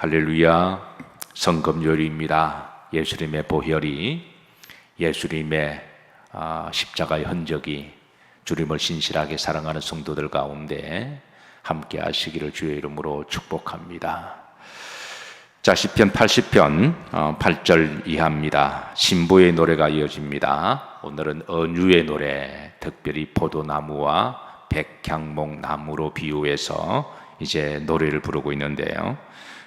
할렐루야. 성금요일입니다. 예수님의 보혈이, 예수님의 십자가의 흔적이 주님을 신실하게 사랑하는 성도들 가운데 함께 하시기를 주의 이름으로 축복합니다. 자, 시편 80편 8절 이하입니다. 신부의 노래가 이어집니다. 오늘은 언유의 노래, 특별히 포도나무와 백향목 나무로 비유해서 이제 노래를 부르고 있는데요.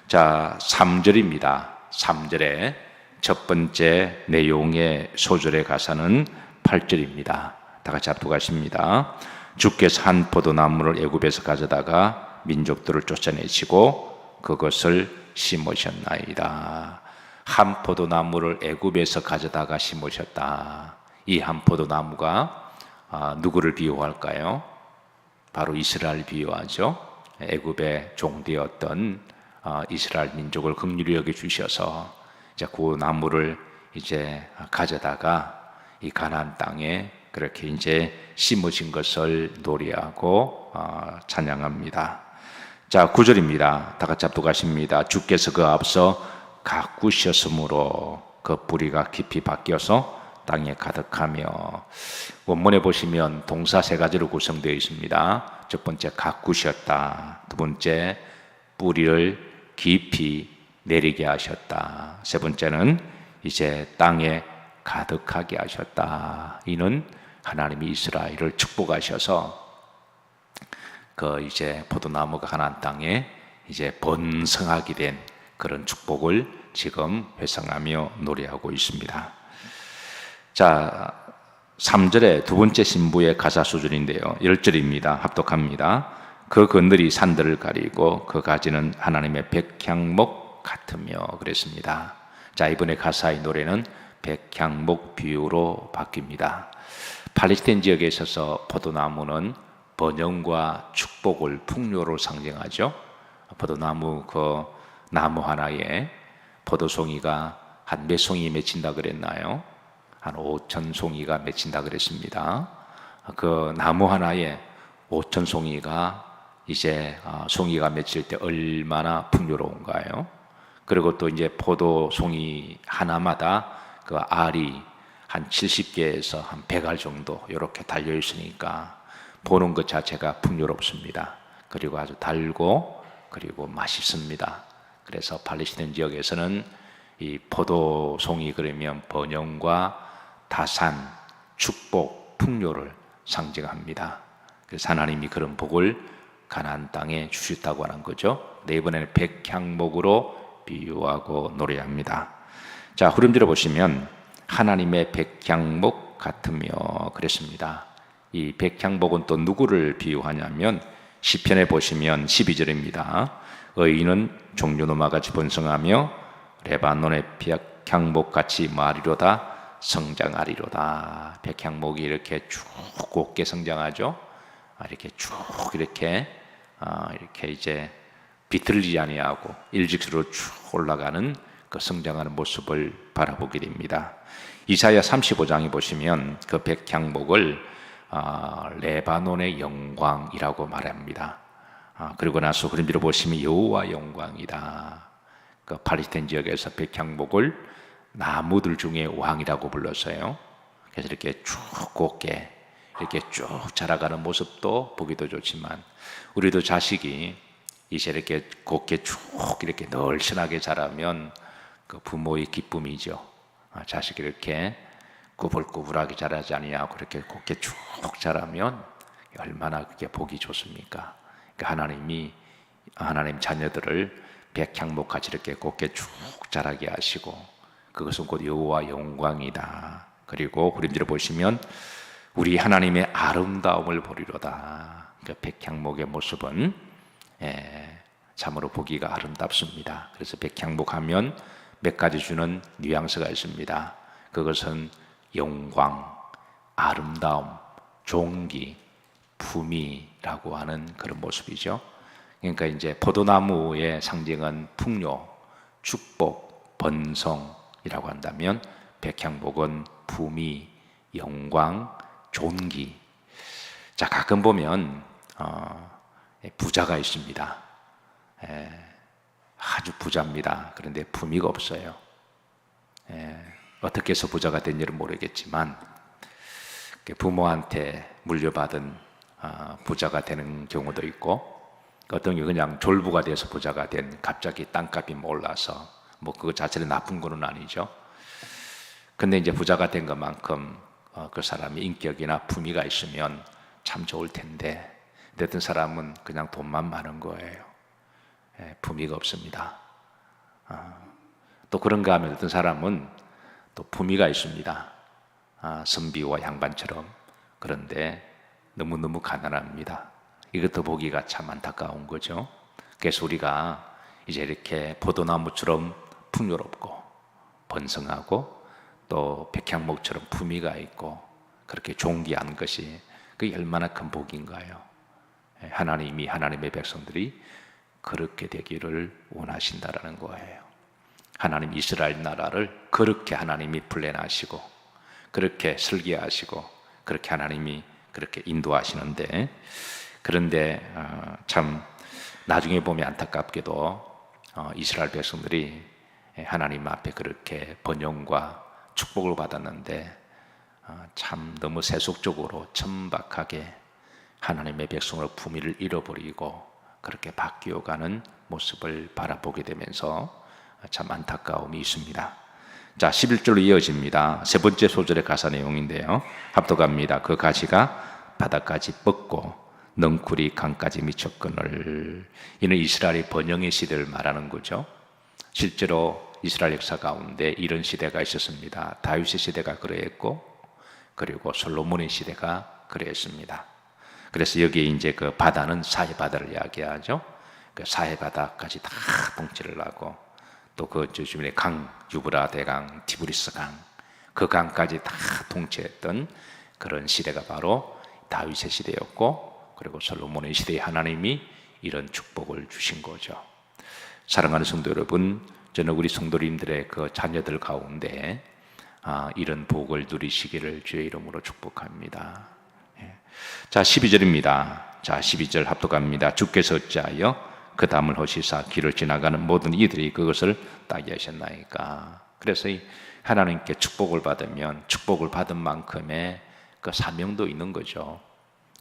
자, 3절입니다. 3절의 첫 번째 내용의 소절의 가사는 8절입니다. 다 같이 합독하십니다. 주께서 한 포도나무를 애굽에서 가져다가 민족들을 쫓아내시고 그것을 심으셨나이다. 한 포도나무를 애굽에서 가져다가 심으셨다. 이 한 포도나무가 누구를 비유할까요? 바로 이스라엘 비유하죠. 애굽의 종되었던 이스라엘 민족을 긍휼히 여겨 주셔서 이제 그 나무를 이제 가져다가 이 가나안 땅에 그렇게 이제 심으신 것을 노래하고 찬양합니다. 자, 9절입니다. 다 같이 합독하십니다. 주께서 그 앞서 가꾸셨으므로 그 뿌리가 깊이 박혀서 땅에 가득하며. 원문에 보시면 동사 세 가지로 구성되어 있습니다. 첫 번째 가꾸셨다, 두 번째 뿌리를 깊이 내리게 하셨다, 세 번째는 이제 땅에 가득하게 하셨다. 이는 하나님이 이스라엘을 축복하셔서 그 이제 포도나무가 가나안 땅에 이제 번성하게 된 그런 축복을 지금 회상하며 노래하고 있습니다. 자, 3절의 두 번째 신부의 가사 수준인데요. 10절입니다. 합독합니다. 그 그늘이 산들을 가리고 그 가지는 하나님의 백향목 같으며 그랬습니다. 자, 이번에 가사의 노래는 백향목 비유로 바뀝니다. 팔레스타인 지역에 있어서 포도나무는 번영과 축복을, 풍요로 상징하죠. 포도나무 그 나무 하나에 포도송이가 한 몇 송이 맺힌다 그랬나요? 한 5천 송이가 맺힌다 그랬습니다. 그 나무 하나에 5천 송이가 이제 송이가 맺힐 때 얼마나 풍요로운가요? 그리고 또 이제 포도송이 하나마다 그 알이 한 70개에서 한 100알 정도 이렇게 달려 있으니까 보는 것 자체가 풍요롭습니다. 그리고 아주 달고 그리고 맛있습니다. 그래서 팔레스타인 지역에서는 이 포도송이 그러면 번영과 다산, 축복, 풍요를 상징합니다. 그래서 하나님이 그런 복을 가나안 땅에 주셨다고 하는 거죠. 네, 이번에는 백향목으로 비유하고 노래합니다. 자, 흐름들어 보시면 하나님의 백향목 같으며 그랬습니다. 이 백향목은 또 누구를 비유하냐면 시편에 보시면 12절입니다. 의인은 종려나무같이 번성하며 레바논의 백향목같이 마리로다 성장하리로다. 백향목이 이렇게 쭉 곱게 성장하죠. 이렇게 쭉 이렇게 이제 비틀리지 아니하고 일직수로 쭉 올라가는 그 성장하는 모습을 바라보게 됩니다. 이사야 35장에 보시면 그 백향목을 레바논의 영광이라고 말합니다. 그리고 나서 그림으로 보시면 여호와 영광이다. 그 팔레스타인 지역에서 백향목을 나무들 중에 왕이라고 불렀어요. 그래서 이렇게 쭉 곱게 이렇게 쭉 자라가는 모습도 보기도 좋지만 우리도 자식이 이제 이렇게 곱게 쭉 이렇게 널씬하게 자라면 그 부모의 기쁨이죠. 자식이 이렇게 꾸불꾸불하게 자라지 아니하고 그렇게 곱게 쭉 자라면 얼마나 그게 복이 좋습니까? 그러니까 하나님 자녀들을 백향목같이 이렇게 곱게 쭉 자라게 하시고 그것은 곧 여호와 영광이다. 그리고 그림들을 보시면 우리 하나님의 아름다움을 보리로다. 그 백향목의 모습은 참으로 보기가 아름답습니다. 그래서 백향목 하면 몇 가지 주는 뉘앙스가 있습니다. 그것은 영광, 아름다움, 존귀, 품위라고 하는 그런 모습이죠. 그러니까 이제 포도나무의 상징은 풍요, 축복, 번성이라고 한다면 백향목은 품위, 영광, 존귀. 자, 가끔 보면 부자가 있습니다. 아주 부자입니다. 그런데 품위가 없어요. 어떻게 해서 부자가 된지는 모르겠지만 부모한테 물려받은 부자가 되는 경우도 있고, 어떤 경우 그냥 졸부가 돼서 부자가 된, 갑자기 땅값이 올라서 뭐 그거 자체는 나쁜 거는 아니죠. 근데 이제 부자가 된 것만큼 그 사람이 인격이나 품위가 있으면 참 좋을 텐데, 어떤 사람은 그냥 돈만 많은 거예요. 품위가 없습니다. 또 그런가 하면 어떤 사람은 또 품위가 있습니다. 선비와 양반처럼. 그런데 너무너무 가난합니다. 이것도 보기가 참 안타까운 거죠. 그래서 우리가 이제 이렇게 포도나무처럼 풍요롭고 번성하고 또 백향목처럼 품위가 있고 그렇게 존귀한 것이 그게 얼마나 큰 복인가요? 하나님이, 하나님의 백성들이 그렇게 되기를 원하신다라는 거예요. 하나님 이스라엘 나라를 그렇게 하나님이 플랜하시고 그렇게 설계하시고 그렇게 하나님이 그렇게 인도하시는데, 그런데 참 나중에 보면 안타깝게도 이스라엘 백성들이 하나님 앞에 그렇게 번영과 축복을 받았는데 참 너무 세속적으로 천박하게 하나님의 백성의 품위를 잃어버리고 그렇게 바뀌어가는 모습을 바라보게 되면서 참 안타까움이 있습니다. 자, 11절로 이어집니다. 세 번째 소절의 가사 내용인데요. 합독합니다. 그 가시가 바다까지 뻗고 넝쿨이 강까지 미쳤거늘. 이는 이스라엘의 번영의 시대를 말하는 거죠. 실제로 이스라엘 역사 가운데 이런 시대가 있었습니다. 다윗의 시대가 그러했고, 그리고 솔로몬의 시대가 그러했습니다. 그래서 여기에 이제 그 바다는 사해바다를 이야기하죠. 그 사해바다까지 다 통치를 하고, 또 그 주변에 강, 유브라 대강, 티브리스 강, 그 강까지 다 통치했던 그런 시대가 바로 다윗의 시대였고, 그리고 솔로몬의 시대에 하나님이 이런 축복을 주신 거죠. 사랑하는 성도 여러분, 저는 우리 성도님들의 그 자녀들 가운데 이런 복을 누리시기를 주의 이름으로 축복합니다. 자, 12절입니다. 자, 12절 합독합니다. 주께서 어찌하여 그 담을 허시사 길을 지나가는 모든 이들이 그것을 따게 하셨나이까. 그래서 하나님께 축복을 받으면 축복을 받은 만큼의 그 사명도 있는 거죠.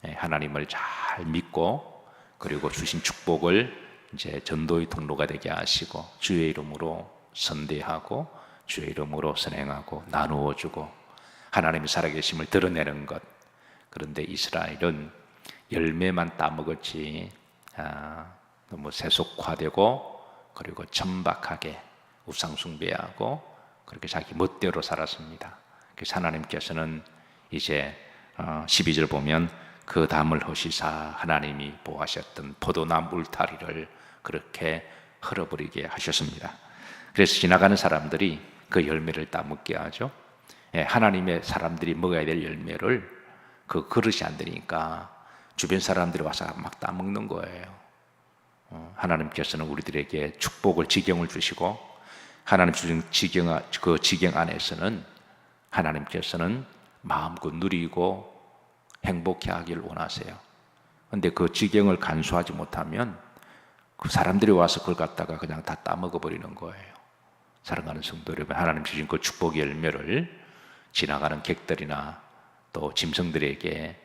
하나님을 잘 믿고 그리고 주신 축복을 이제 전도의 통로가 되게 하시고 주의 이름으로 선대하고 주의 이름으로 선행하고 나누어 주고 하나님의 살아계심을 드러내는 것. 그런데 이스라엘은 열매만 따먹었지 너무 세속화되고 그리고 천박하게 우상숭배하고 그렇게 자기 멋대로 살았습니다. 그래서 하나님께서는 이제 12절 보면 그 담을 허시사 하나님이 보하셨던 포도나무 울타리를 그렇게 헐어버리게 하셨습니다. 그래서 지나가는 사람들이 그 열매를 따먹게 하죠. 하나님의 사람들이 먹어야 될 열매를 그 그릇이 안 되니까 주변 사람들이 와서 막 따먹는 거예요. 하나님께서는 우리들에게 축복을 지경을 주시고 하나님 주신 그 지경 안에서는 하나님께서는 마음껏 누리고 행복해 하길 원하세요. 그런데 그 지경을 간수하지 못하면 그 사람들이 와서 그걸 갖다가 그냥 다 따먹어 버리는 거예요. 사랑하는 성도 여러분, 하나님 주신 그 축복의 열매를 지나가는 객들이나 또 짐승들에게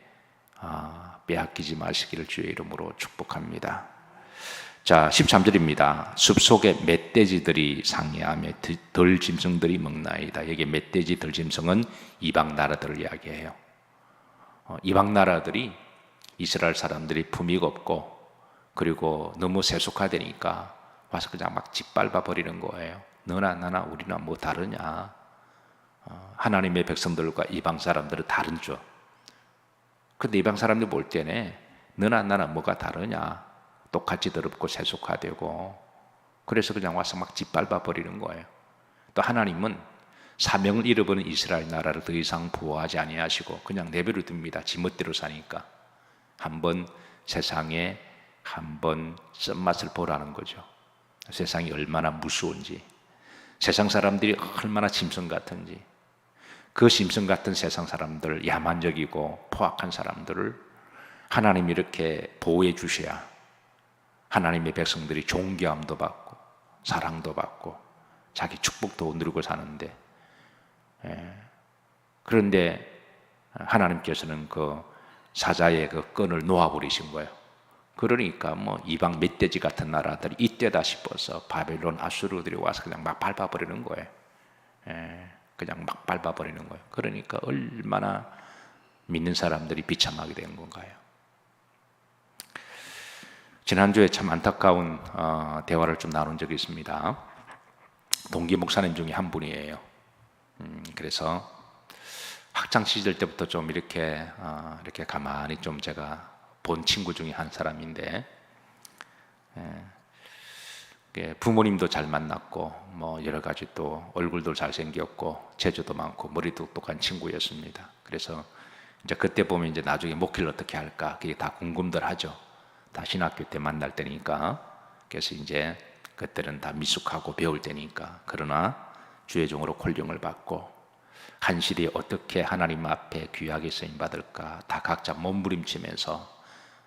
빼앗기지 마시기를 주의 이름으로 축복합니다. 자, 13절입니다. 숲속에 멧돼지들이 상해하며 들짐승들이 먹나이다. 여기 멧돼지, 들짐승은 이방 나라들을 이야기해요. 이방 나라들이 이스라엘 사람들이 품위가 없고 그리고 너무 세속화되니까 와서 그냥 막 짓밟아 버리는 거예요. 너나 나나 우리나 뭐 다르냐. 하나님의 백성들과 이방 사람들은 다르죠. 근데 이방 사람들 볼 때는 너나 나나 뭐가 다르냐. 똑같이 더럽고 세속화되고 그래서 그냥 와서 막 짓밟아 버리는 거예요. 또 하나님은 사명을 잃어버린 이스라엘 나라를 더 이상 보호하지 아니하시고 그냥 내버려 둡니다. 지멋대로 사니까. 한번 세상에 한번 쓴맛을 보라는 거죠. 세상이 얼마나 무서운지, 세상 사람들이 얼마나 짐승 같은지, 그 짐승 같은 세상 사람들, 야만적이고 포악한 사람들을 하나님이 이렇게 보호해 주셔야 하나님의 백성들이 존귀함도 받고 사랑도 받고 자기 축복도 누리고 사는데, 그런데 하나님께서는 그 사자의 그 끈을 놓아버리신 거예요. 그러니까 뭐 이방 멧돼지 같은 나라들이 이때다 싶어서 바벨론 아수르들이 와서 그냥 막 밟아버리는 거예요. 그냥 막 밟아버리는 거예요. 그러니까 얼마나 믿는 사람들이 비참하게 된 건가요? 지난주에 참 안타까운 대화를 좀 나눈 적이 있습니다. 동기 목사님 중에 한 분이에요. 그래서 학창 시절 때부터 좀 이렇게 가만히 좀 제가 본 친구 중에 한 사람인데, 부모님도 잘 만났고 뭐 여러 가지 또 얼굴도 잘생겼고 재주도 많고 머리도 똑똑한 친구였습니다. 그래서 이제 그때 보면 이제 나중에 목회를 어떻게 할까 그게 다 궁금들 하죠. 다 신학교 때 만날 때니까. 그래서 이제 그때는 다 미숙하고 배울 때니까. 그러나 주의 종으로 콜령을 받고 한실이 어떻게 하나님 앞에 귀하게 쓰임 받을까 다 각자 몸부림치면서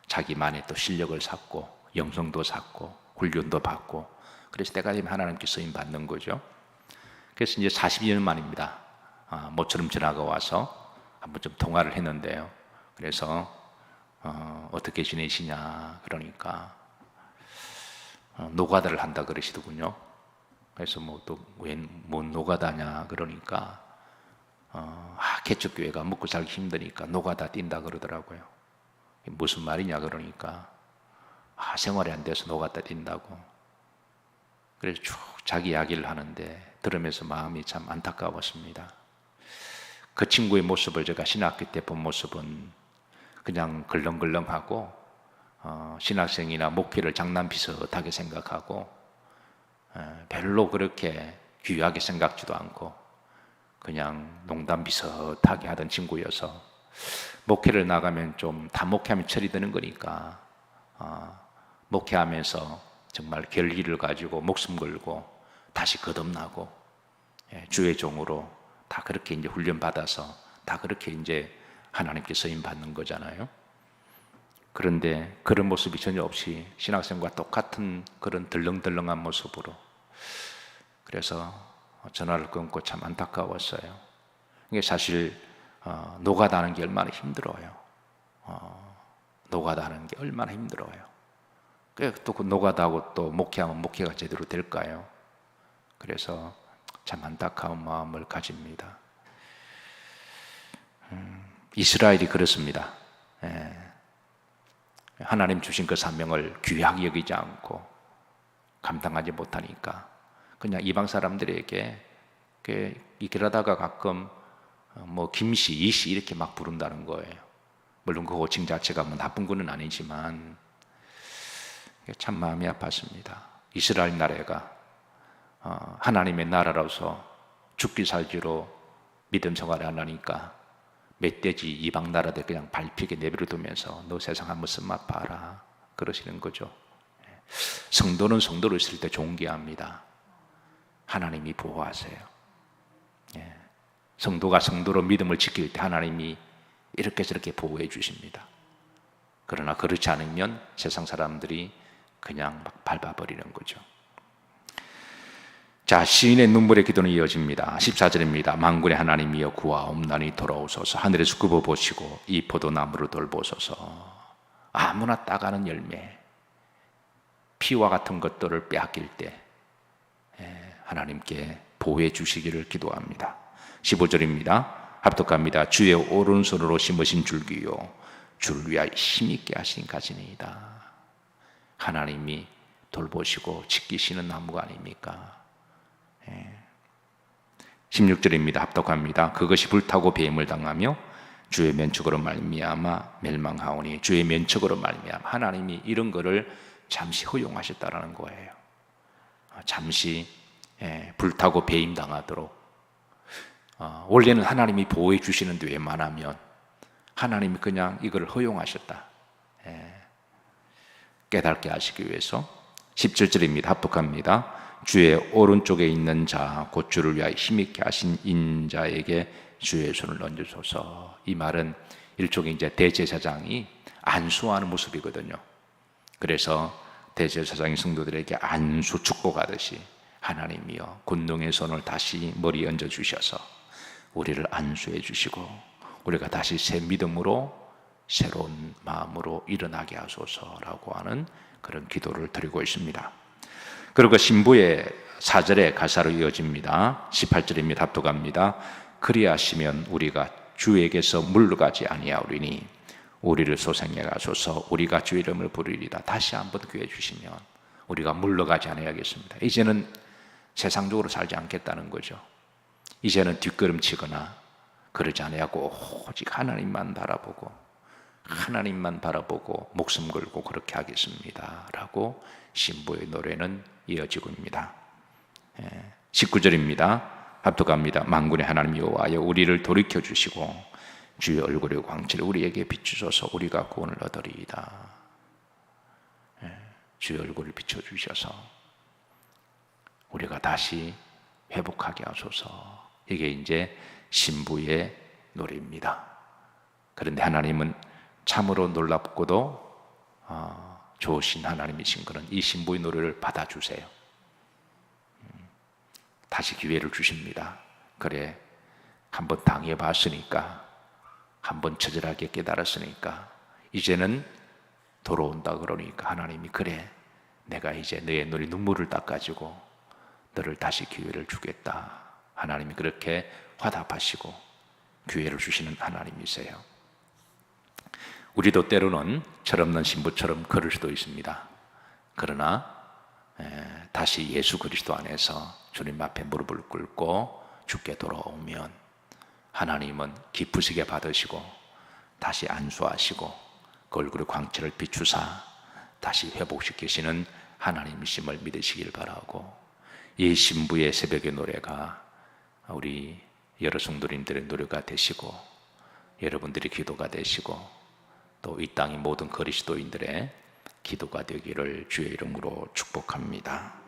자기만의 또 실력을 쌓고 영성도 쌓고 훈련도 받고, 그래서 때가 되면 하나님께 쓰임 받는 거죠. 그래서 이제 40년 만입니다. 모처럼 전화가 와서 한번 좀 통화를 했는데요. 그래서 어떻게 지내시냐 그러니까 노가다를 한다 그러시더군요. 그래서 뭐 또 웬 노가다냐 그러니까 개척교회가 먹고 살기 힘드니까 노가다 뛴다 그러더라고요. 무슨 말이냐 그러니까 생활이 안 돼서 노가다 뛴다고. 그래서 쭉 자기 이야기를 하는데 들으면서 마음이 참 안타까웠습니다. 그 친구의 모습을 제가 신학교 때 본 모습은 그냥 걸렁걸렁하고 신학생이나 목회를 장난 비슷하게 생각하고 별로 그렇게 귀하게 생각지도 않고 그냥 농담 비슷하게 하던 친구여서, 목회를 나가면 좀 다 목회하면 철이 드는 거니까 목회하면서 정말 결기를 가지고 목숨 걸고 다시 거듭나고 주의 종으로 다 그렇게 이제 훈련 받아서 다 그렇게 이제 하나님께 쓰임 받는 거잖아요. 그런데 그런 모습이 전혀 없이 신학생과 똑같은 그런 덜렁덜렁한 모습으로, 그래서 전화를 끊고 참 안타까웠어요. 이게 사실 노가다 하는 게 얼마나 힘들어요. 노가다 하는 게 얼마나 힘들어요. 또 그 노가다하고 또 목회하면 목회가 제대로 될까요? 그래서 참 안타까운 마음을 가집니다. 이스라엘이 그렇습니다. 하나님 주신 그 사명을 귀하게 여기지 않고 감당하지 못하니까 그냥 이방 사람들에게 이러다가 가끔 뭐 김씨, 이씨 이렇게 막 부른다는 거예요. 물론 그 호칭 자체가 뭐 나쁜 거는 아니지만 참 마음이 아팠습니다. 이스라엘 나라가 하나님의 나라로서 죽기 살기로 믿음 생활을 안 하니까 멧돼지 이방 나라들 그냥 밟히게 내버려 두면서 너 세상 한번 쓴맛 봐라 그러시는 거죠. 성도는 성도로 있을 때 존귀합니다. 하나님이 보호하세요. 성도가 성도로 믿음을 지킬 때 하나님이 이렇게 저렇게 보호해 주십니다. 그러나 그렇지 않으면 세상 사람들이 그냥 막 밟아버리는 거죠. 자, 시인의 눈물의 기도는 이어집니다. 14절입니다. 만군의 하나님이여 구하옵나니 돌아오소서. 하늘에서 굽어보시고 이 포도나무를 돌보소서. 아무나 따가는 열매, 피와 같은 것들을 빼앗길 때 하나님께 보호해 주시기를 기도합니다. 15절입니다. 합독합니다. 주의 오른손으로 심으신 줄기요 주를 위하여 힘있게 하신 가지니이다. 하나님이 돌보시고 지키시는 나무가 아닙니까? 16절입니다. 합독합니다. 그것이 불타고 뱀을 당하며 주의 면책으로 말미암아 멸망하오니, 주의 면책으로 말미암아 하나님이 이런 거를 잠시 허용하셨다라는 거예요. 잠시 불타고 배임 당하도록. 원래는 하나님이 보호해 주시는데 웬만하면 하나님이 그냥 이걸 허용하셨다. 깨닫게 하시기 위해서. 17절입니다. 합독합니다. 주의 오른쪽에 있는 자 곧 주를 위하여 힘있게 하신 인자에게 주의 손을 얹으소서. 이 말은 일종의 이제 대제사장이 안수하는 모습이거든요. 그래서 대제사장의 성도들에게 안수 축복하듯이 하나님이여 군동의 손을 다시 머리에 얹어 주셔서 우리를 안수해 주시고 우리가 다시 새 믿음으로 새로운 마음으로 일어나게 하소서라고 하는 그런 기도를 드리고 있습니다. 그리고 신부의 4절의 가사로 이어집니다. 18절입니다. 합독합니다. 그리하시면 우리가 주에게서 물러가지 아니하오리니 우리를 소생해 가소서 우리가 주 이름을 부르리다. 다시 한번 기회 주시면 우리가 물러가지 아니하겠습니다. 이제는 세상적으로 살지 않겠다는 거죠. 이제는 뒷걸음치거나 그러지 아니하고 오직 하나님만 바라보고 목숨 걸고 그렇게 하겠습니다 라고 신부의 노래는 이어지고 있습니다. 19절입니다. 합독합니다. 만군의 하나님 여호와여 우리를 돌이켜주시고 주의 얼굴의 광채를 우리에게 비추소서 우리가 구원을 얻으리이다. 주의 얼굴을 비춰주셔서 우리가 다시 회복하게 하소서. 이게 이제 신부의 노래입니다. 그런데 하나님은 참으로 놀랍고도 좋으신 하나님이신 것은 이 신부의 노래를 받아주세요. 다시 기회를 주십니다. 그래, 한번 당해봤으니까, 한번 처절하게 깨달았으니까 이제는 돌아온다 그러니까 하나님이 그래, 내가 이제 너의 눈물을 닦아주고 너를 다시 기회를 주겠다. 하나님이 그렇게 화답하시고 기회를 주시는 하나님이세요. 우리도 때로는 철없는 신부처럼 걸을 수도 있습니다. 그러나 다시 예수 그리스도 안에서 주님 앞에 무릎을 꿇고 주께 돌아오면 하나님은 기쁘시게 받으시고 다시 안수하시고 그 얼굴의 광채를 비추사 다시 회복시키시는 하나님이심을 믿으시길 바라고, 이 신부의 새벽의 노래가 우리 여러 성도님들의 노래가 되시고 여러분들의 기도가 되시고 또 이 땅의 모든 그리스도인들의 기도가 되기를 주의 이름으로 축복합니다.